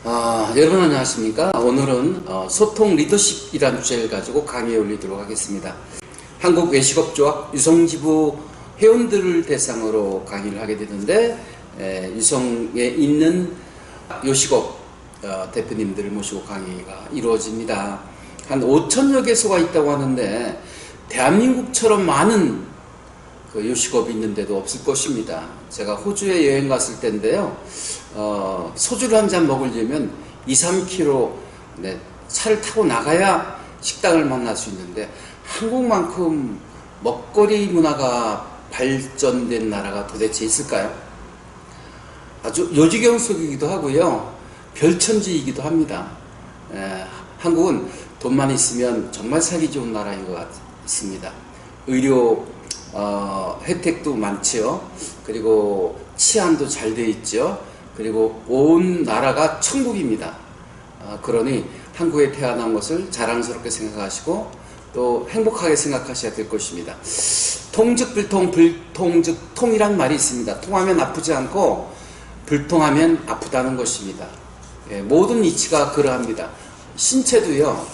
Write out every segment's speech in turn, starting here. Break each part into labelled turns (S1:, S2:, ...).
S1: 여러분 안녕하십니까? 오늘은 소통 리더십이라는 주제를 가지고 강의에 올리도록 하겠습니다. 한국외식업조합 유성지부 회원들을 대상으로 강의를 하게 되는데 유성에 있는 요식업 대표님들을 모시고 강의가 이루어집니다. 한 5천여 개소가 있다고 하는데 대한민국처럼 많은 그 요식업이 있는데도 없을 것입니다. 제가 호주에 여행 갔을 때인데요. 소주를 한 잔 먹으려면 2-3km 차를 타고 나가야 식당을 만날 수 있는데 한국만큼 먹거리 문화가 발전된 나라가 도대체 있을까요? 아주 요지경 속이기도 하고요. 별천지이기도 합니다. 한국은 돈만 있으면 정말 살기 좋은 나라인 것 같습니다. 의료 혜택도 많죠. 그리고 치안도 잘 돼 있죠. 그리고 온 나라가 천국입니다. 그러니 한국에 태어난 것을 자랑스럽게 생각하시고 또 행복하게 생각하셔야 될 것입니다. 통즉 불통, 불통즉 통이란 말이 있습니다. 통하면 아프지 않고 불통하면 아프다는 것입니다. 모든 이치가 그러합니다. 신체도요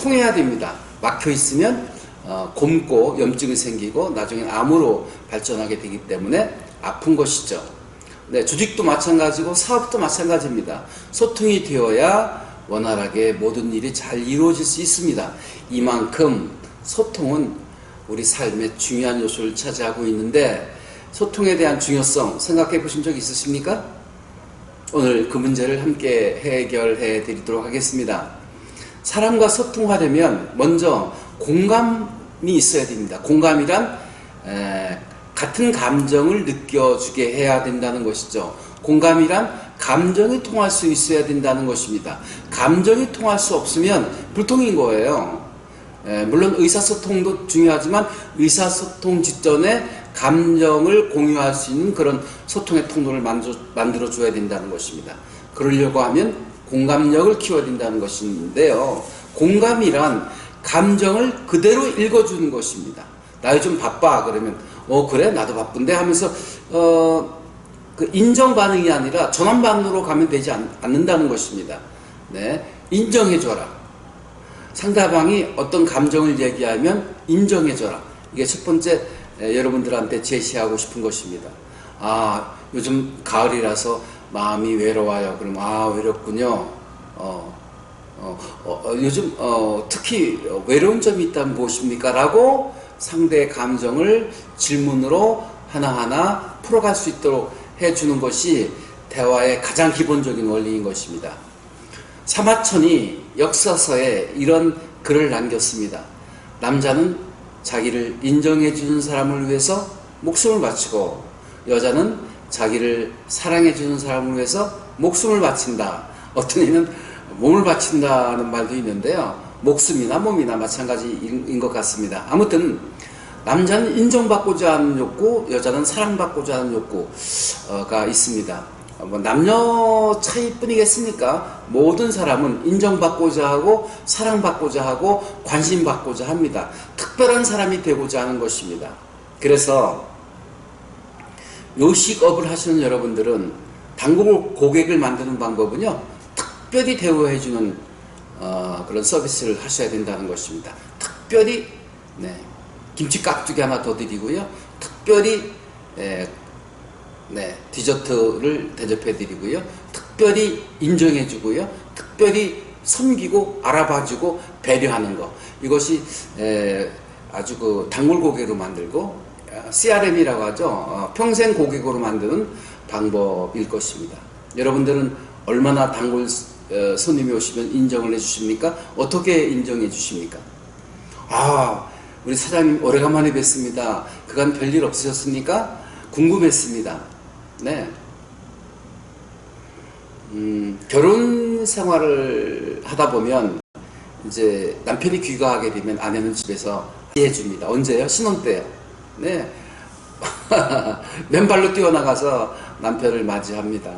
S1: 통해야 됩니다. 막혀 있으면 곪고 염증이 생기고 나중에 암으로 발전하게 되기 때문에 아픈 것이죠. 조직도 마찬가지고 사업도 마찬가지입니다. 소통이 되어야 원활하게 모든 일이 잘 이루어질 수 있습니다. 이만큼 소통은 우리 삶의 중요한 요소를 차지하고 있는데 소통에 대한 중요성 생각해 보신 적 있으십니까? 오늘 그 문제를 함께 해결해 드리도록 하겠습니다. 사람과 소통하려면 먼저 공감이 있어야 됩니다. 공감이란 같은 감정을 느껴주게 해야 된다는 것이죠. 공감이란 감정이 통할 수 있어야 된다는 것입니다. 감정이 통할 수 없으면 불통인 거예요. 물론 의사소통도 중요하지만 의사소통 직전에 감정을 공유할 수 있는 그런 소통의 통로를 만들어줘야 된다는 것입니다. 그러려고 하면 공감력을 키워야 된다는 것인데요. 공감이란 감정을 그대로 읽어주는 것입니다. 나 요즘 바빠 그러면 그래 나도 바쁜데 하면서 그 인정 반응이 아니라 전환 반응으로 가면 되지 않는다는 것입니다. 인정해줘라. 상대방이 어떤 감정을 얘기하면 인정해줘라. 이게 첫 번째 여러분들한테 제시하고 싶은 것입니다. 요즘 가을이라서 마음이 외로워요. 그럼 외롭군요. 요즘 특히 외로운 점이 있다면 무엇입니까? 라고 상대의 감정을 질문으로 하나하나 풀어갈 수 있도록 해주는 것이 대화의 가장 기본적인 원리인 것입니다. 사마천이 역사서에 이런 글을 남겼습니다. 남자는 자기를 인정해주는 사람을 위해서 목숨을 바치고 여자는 자기를 사랑해주는 사람을 위해서 목숨을 바친다. 어떤 이는 몸을 바친다는 말도 있는데요. 목숨이나 몸이나 마찬가지인 것 같습니다. 아무튼 남자는 인정받고자 하는 욕구, 여자는 사랑받고자 하는 욕구가 있습니다. 남녀 차이뿐이겠습니까? 모든 사람은 인정받고자 하고 사랑받고자 하고 관심받고자 합니다. 특별한 사람이 되고자 하는 것입니다. 그래서 요식업을 하시는 여러분들은 단골 고객을 만드는 방법은요, 특별히 대우해주는 그런 서비스를 하셔야 된다는 것입니다. 특별히 김치 깍두기 하나 더 드리고요. 특별히 디저트를 대접해 드리고요. 특별히 인정해 주고요. 특별히 섬기고 알아봐주고 배려하는 것. 이것이 아주 그 단골 고객으로 만들고 CRM이라고 하죠. 평생 고객으로 만드는 방법일 것입니다. 여러분들은 얼마나 단골 손님이 오시면 인정을 해주십니까? 어떻게 인정해 주십니까? 우리 사장님 오래간만에 뵙습니다. 그간 별일 없으셨습니까? 궁금했습니다. 결혼 생활을 하다 보면 이제 남편이 귀가하게 되면 아내는 집에서 해줍니다. 언제요? 신혼 때요. 맨발로 뛰어나가서 남편을 맞이합니다.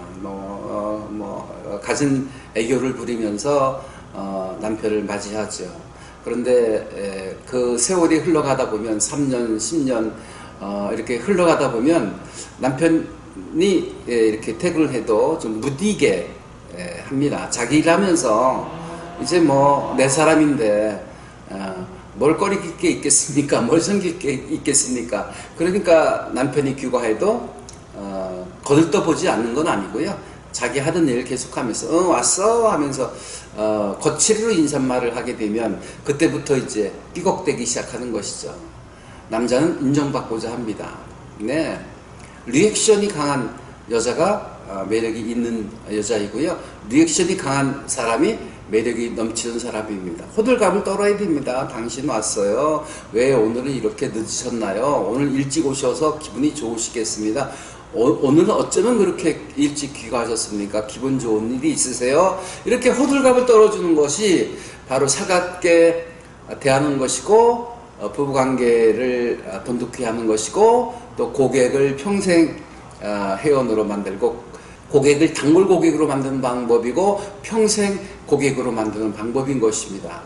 S1: 갖은 애교를 부리면서 남편을 맞이하죠. 그런데 그 세월이 흘러가다 보면 3년, 10년 이렇게 흘러가다 보면 남편이 이렇게 퇴근을 해도 좀 무디게 합니다. 자기 일하면서 이제 뭐 내 사람인데 뭘 꺼릴 게 있겠습니까? 뭘 섬길 게 있겠습니까? 그러니까 남편이 귀가해도 거들떠보지 않는 건 아니고요. 자기 하던 일 계속하면서 왔어 하면서 거칠로 인사말을 하게 되면 그때부터 이제 삐걱대기 시작하는 것이죠. 남자는 인정받고자 합니다. 네, 리액션이 강한 여자가 매력이 있는 여자이고요. 리액션이 강한 사람이 매력이 넘치는 사람입니다. 호들갑을 떨어야 됩니다. 당신 왔어요. 왜 오늘은 이렇게 늦으셨나요? 오늘 일찍 오셔서 기분이 좋으시겠습니다. 오늘은 어쩌면 그렇게 일찍 귀가하셨습니까? 기분 좋은 일이 있으세요? 이렇게 호들갑을 떨어주는 것이 바로 살갑게 대하는 것이고 부부관계를 돈독히 하는 것이고 또 고객을 평생 회원으로 만들고 고객을 단골 고객으로 만드는 방법이고 평생 고객으로 만드는 방법인 것입니다.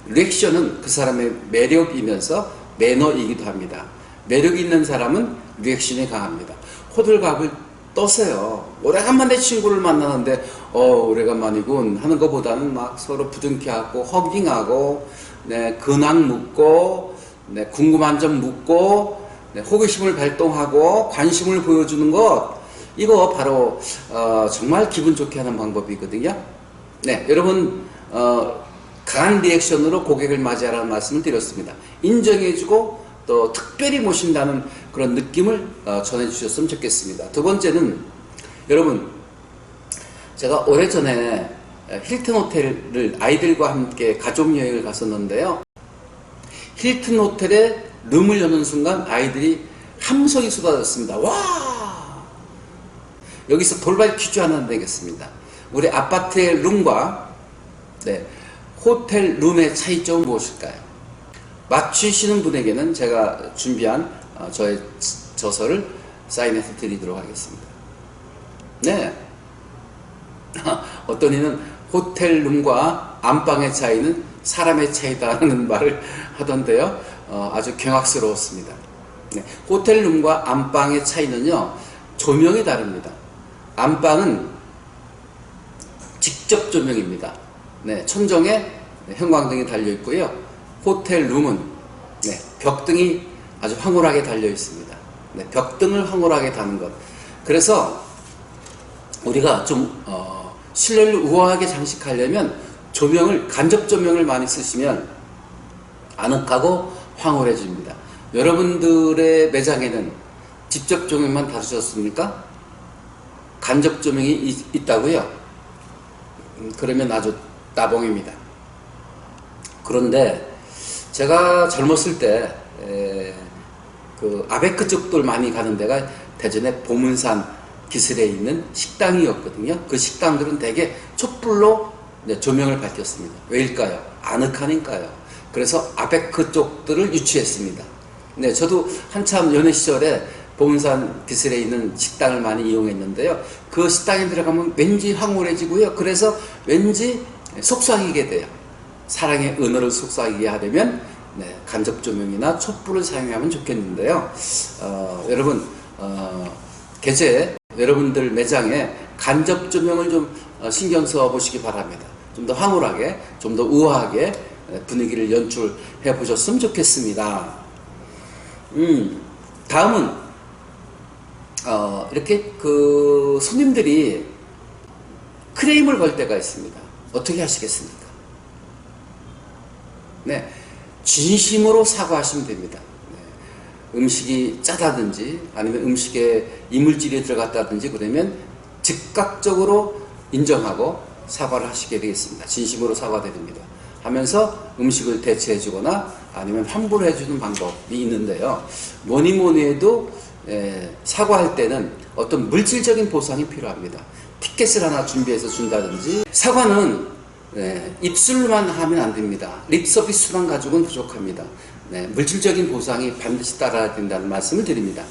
S1: 리액션은 그 사람의 매력이면서 매너이기도 합니다. 매력 있는 사람은 리액션이 강합니다. 호들갑을 떠세요. 오래간만에 친구를 만나는데 오래간만이군 하는 것보다는 막 서로 부둥켜하고 허깅하고 네, 근황 묻고 네, 궁금한 점 묻고 네, 호기심을 발동하고 관심을 보여주는 것 이거 바로 정말 기분 좋게 하는 방법이거든요. 네, 여러분 강한 리액션으로 고객을 맞이하라는 말씀을 드렸습니다. 인정해주고 또 특별히 모신다는 그런 느낌을 전해주셨으면 좋겠습니다. 두 번째는 여러분 제가 오래전에 힐튼 호텔을 아이들과 함께 가족여행을 갔었는데요. 힐튼 호텔에 룸을 여는 순간 아이들이 함성이 쏟아졌습니다. 와! 여기서 돌발 퀴즈 하나 내겠습니다. 우리 아파트의 룸과 네, 호텔 룸의 차이점은 무엇일까요? 맞추시는 분에게는 제가 준비한 저의 저서를 사인해서 드리도록 하겠습니다. 네. 어떤 이는 호텔 룸과 안방의 차이는 사람의 차이다라는 말을 하던데요. 아주 경악스러웠습니다. 네. 호텔 룸과 안방의 차이는요. 조명이 다릅니다. 안방은 직접 조명입니다. 네. 천정에 형광등이 달려 있고요. 호텔 룸은 네, 벽등이 아주 황홀하게 달려 있습니다. 네, 벽등을 황홀하게 다는 것. 그래서 우리가 좀 실내를 우아하게 장식하려면 조명을 간접 조명을 많이 쓰시면 아늑하고 황홀해집니다. 여러분들의 매장에는 직접 조명만 다루셨습니까? 간접 조명이 있다고요? 그러면 아주 따봉입니다. 그런데 제가 젊었을 때 그 아베크 쪽들 많이 가는 데가 대전의 보문산 기슬에 있는 식당이었거든요. 그 식당들은 대개 촛불로 조명을 밝혔습니다. 왜일까요? 아늑하니까요. 그래서 아베크 쪽들을 유치했습니다. 네, 저도 한참 연애 시절에 보문산 기슬에 있는 식당을 많이 이용했는데요. 그 식당에 들어가면 왠지 황홀해지고요. 그래서 왠지 속삭이게 돼요. 사랑의 은어를 속삭이게 하려면 네, 간접 조명이나 촛불을 사용하면 좋겠는데요. 여러분 계제 여러분들 매장에 간접 조명을 좀 신경 써 보시기 바랍니다. 좀 더 황홀하게, 좀 더 우아하게 분위기를 연출해 보셨으면 좋겠습니다. 다음은 이렇게 그 손님들이 크레임을 걸 때가 있습니다. 어떻게 하시겠습니까? 네, 진심으로 사과하시면 됩니다. 네, 음식이 짜다든지 아니면 음식에 이물질이 들어갔다든지 그러면 즉각적으로 인정하고 사과를 하시게 되겠습니다. 진심으로 사과드립니다. 하면서 음식을 대체해 주거나 아니면 환불해 주는 방법이 있는데요. 뭐니 해도 사과할 때는 어떤 물질적인 보상이 필요합니다. 티켓을 하나 준비해서 준다든지. 사과는 입술만 하면 안 됩니다. 립 서비스만 가지고는 부족합니다. 물질적인 보상이 반드시 따라야 된다는 말씀을 드립니다.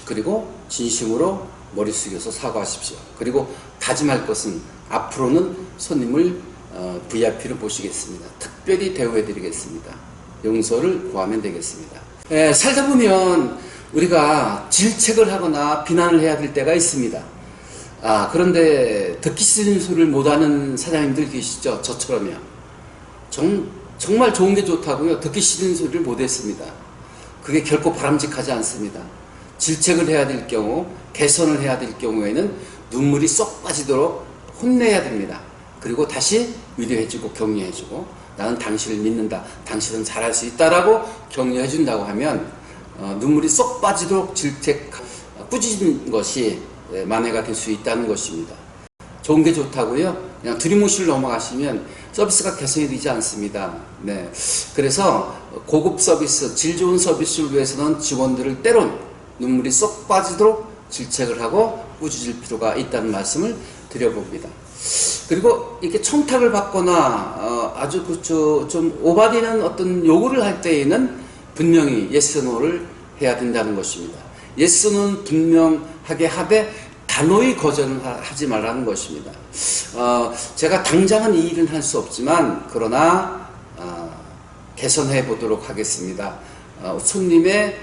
S1: 그리고 진심으로 머리 숙여서 사과하십시오. 그리고 다짐할 것은 앞으로는 손님을 VIP로 모시겠습니다. 특별히 대우해 드리겠습니다. 용서를 구하면 되겠습니다. 살다 보면 우리가 질책을 하거나 비난을 해야 될 때가 있습니다. 그런데 듣기 싫은 소리를 못하는 사장님들 계시죠? 저처럼요. 정말 좋은 게 좋다고요. 듣기 싫은 소리를 못했습니다. 그게 결코 바람직하지 않습니다. 질책을 해야 될 경우, 개선을 해야 될 경우에는 눈물이 쏙 빠지도록 혼내야 됩니다. 그리고 다시 위로해주고 격려해주고, 나는 당신을 믿는다, 당신은 잘할 수 있다라고 격려해준다고 하면 눈물이 쏙 빠지도록 꾸짖는 것이 만회가 될 수 있다는 것입니다. 좋은 게 좋다고요? 그냥 두리뭉실 넘어가시면 서비스가 개선이 되지 않습니다. 네. 그래서 고급 서비스, 질 좋은 서비스를 위해서는 직원들을 때론 눈물이 쏙 빠지도록 질책을 하고 꾸짖을 필요가 있다는 말씀을 드려봅니다. 그리고 이렇게 청탁을 받거나 아주 좀 오바되는 어떤 요구를 할 때에는 분명히 yes, no를 해야 된다는 것입니다. yes, no는 분명하게 하되 단호히 거절을 하지 말라는 것입니다. 제가 당장은 이 일은 할 수 없지만 그러나 개선해 보도록 하겠습니다. 손님의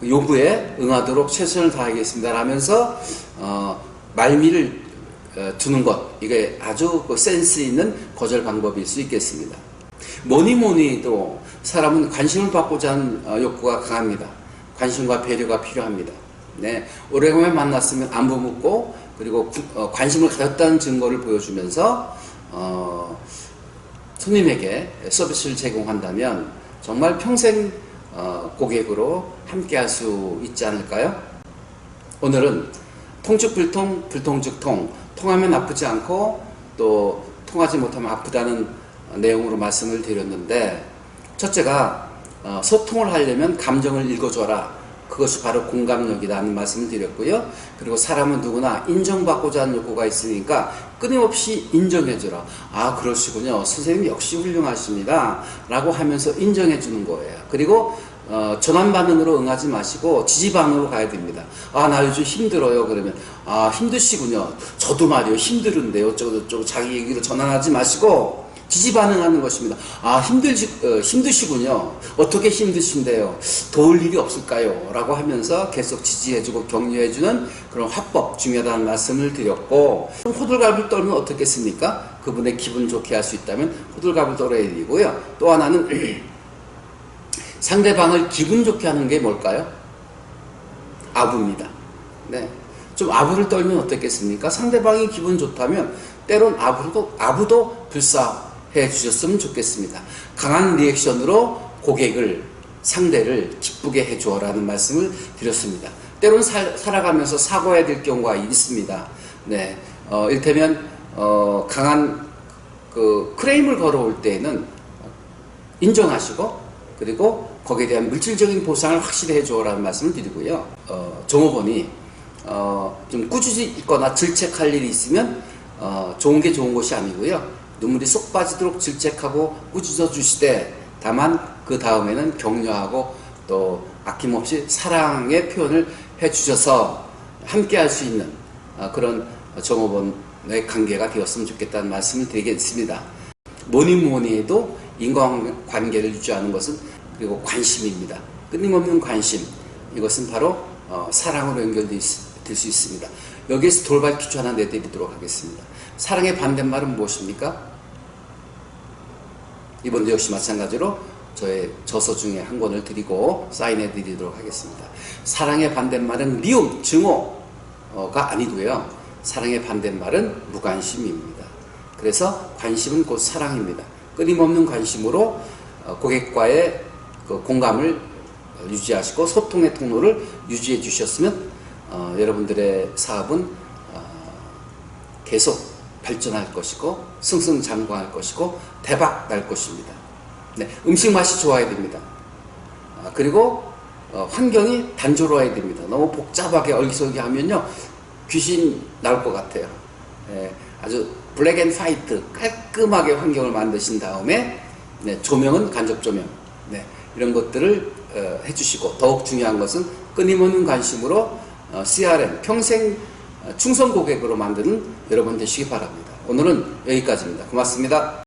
S1: 요구에 응하도록 최선을 다하겠습니다 라면서 말미를 두는 것, 이게 아주 센스 있는 거절 방법일 수 있겠습니다. 뭐니 해도 사람은 관심을 받고자 하는 욕구가 강합니다. 관심과 배려가 필요합니다. 네, 오래간만에 만났으면 안부 묻고 그리고 관심을 가졌다는 증거를 보여주면서 손님에게 서비스를 제공한다면 정말 평생 고객으로 함께 할 수 있지 않을까요? 오늘은 통축불통, 불통즉통, 통하면 아프지 않고 또 통하지 못하면 아프다는 내용으로 말씀을 드렸는데, 첫째가 소통을 하려면 감정을 읽어줘라. 그것이 바로 공감력이라는 말씀을 드렸고요. 그리고 사람은 누구나 인정받고자 하는 욕구가 있으니까 끊임없이 인정해주라. 그러시군요. 선생님 역시 훌륭하십니다 라고 하면서 인정해주는 거예요. 그리고 전환 반응으로 응하지 마시고 지지 반응으로 가야 됩니다. 나 요즘 힘들어요. 그러면 힘드시군요. 저도 말이요 힘들은데요. 어쩌고 자기 얘기로 전환하지 마시고 지지 반응하는 것입니다. 힘드시군요. 어떻게 힘드신데요? 도울 일이 없을까요? 라고 하면서 계속 지지해주고 격려해주는 그런 화법 중요하다는 말씀을 드렸고, 호들갑을 떨면 어떻겠습니까? 그분의 기분 좋게 할 수 있다면 호들갑을 떨어야 되고요. 또 하나는 상대방을 기분 좋게 하는 게 뭘까요? 아부입니다. 네. 좀 아부를 떨면 어떻겠습니까? 상대방이 기분 좋다면 때론 아부도 불사해 주셨으면 좋겠습니다. 강한 리액션으로 고객을, 상대를 기쁘게 해주어라는 말씀을 드렸습니다. 때론 살아가면서 사과해야 될 경우가 있습니다. 네. 이를테면 강한 크레임을 걸어올 때에는 인정하시고 그리고 거기에 대한 물질적인 보상을 확실히 해주어라는 말씀을 드리고요. 종업원이 좀 꾸짖거나 질책할 일이 있으면 좋은 게 좋은 것이 아니고요. 눈물이 쏙 빠지도록 질책하고 꾸짖어 주시되, 다만 그 다음에는 격려하고 또 아낌없이 사랑의 표현을 해주셔서 함께 할 수 있는 그런 종업원의 관계가 되었으면 좋겠다는 말씀을 드리겠습니다. 뭐니 해도 인간관계를 유지하는 것은 그리고 관심입니다. 끊임없는 관심, 이것은 바로 사랑으로 연결될 수 있습니다. 여기에서 돌발 퀴즈 하나 내드리도록 하겠습니다. 사랑의 반대말은 무엇입니까? 이번도 역시 마찬가지로 저의 저서 중에 한 권을 드리고 사인해 드리도록 하겠습니다. 사랑의 반대말은 미움, 증오가 아니고요. 사랑의 반대말은 무관심입니다. 그래서 관심은 곧 사랑입니다. 끊임없는 관심으로 고객과의 공감을 유지하시고 소통의 통로를 유지해 주셨으면 여러분들의 사업은 계속 발전할 것이고 승승장구할 것이고 대박 날 것입니다. 네, 음식 맛이 좋아야 됩니다. 그리고 환경이 단조로워야 됩니다. 너무 복잡하게 얼기설기하면요 귀신 나올 것 같아요. 아주 블랙 앤 화이트 깔끔하게 환경을 만드신 다음에 조명은 간접 조명, 이런 것들을 해주시고, 더욱 중요한 것은 끊임없는 관심으로 CRM 평생 충성 고객으로 만드는 여러분 되시기 바랍니다. 오늘은 여기까지입니다. 고맙습니다.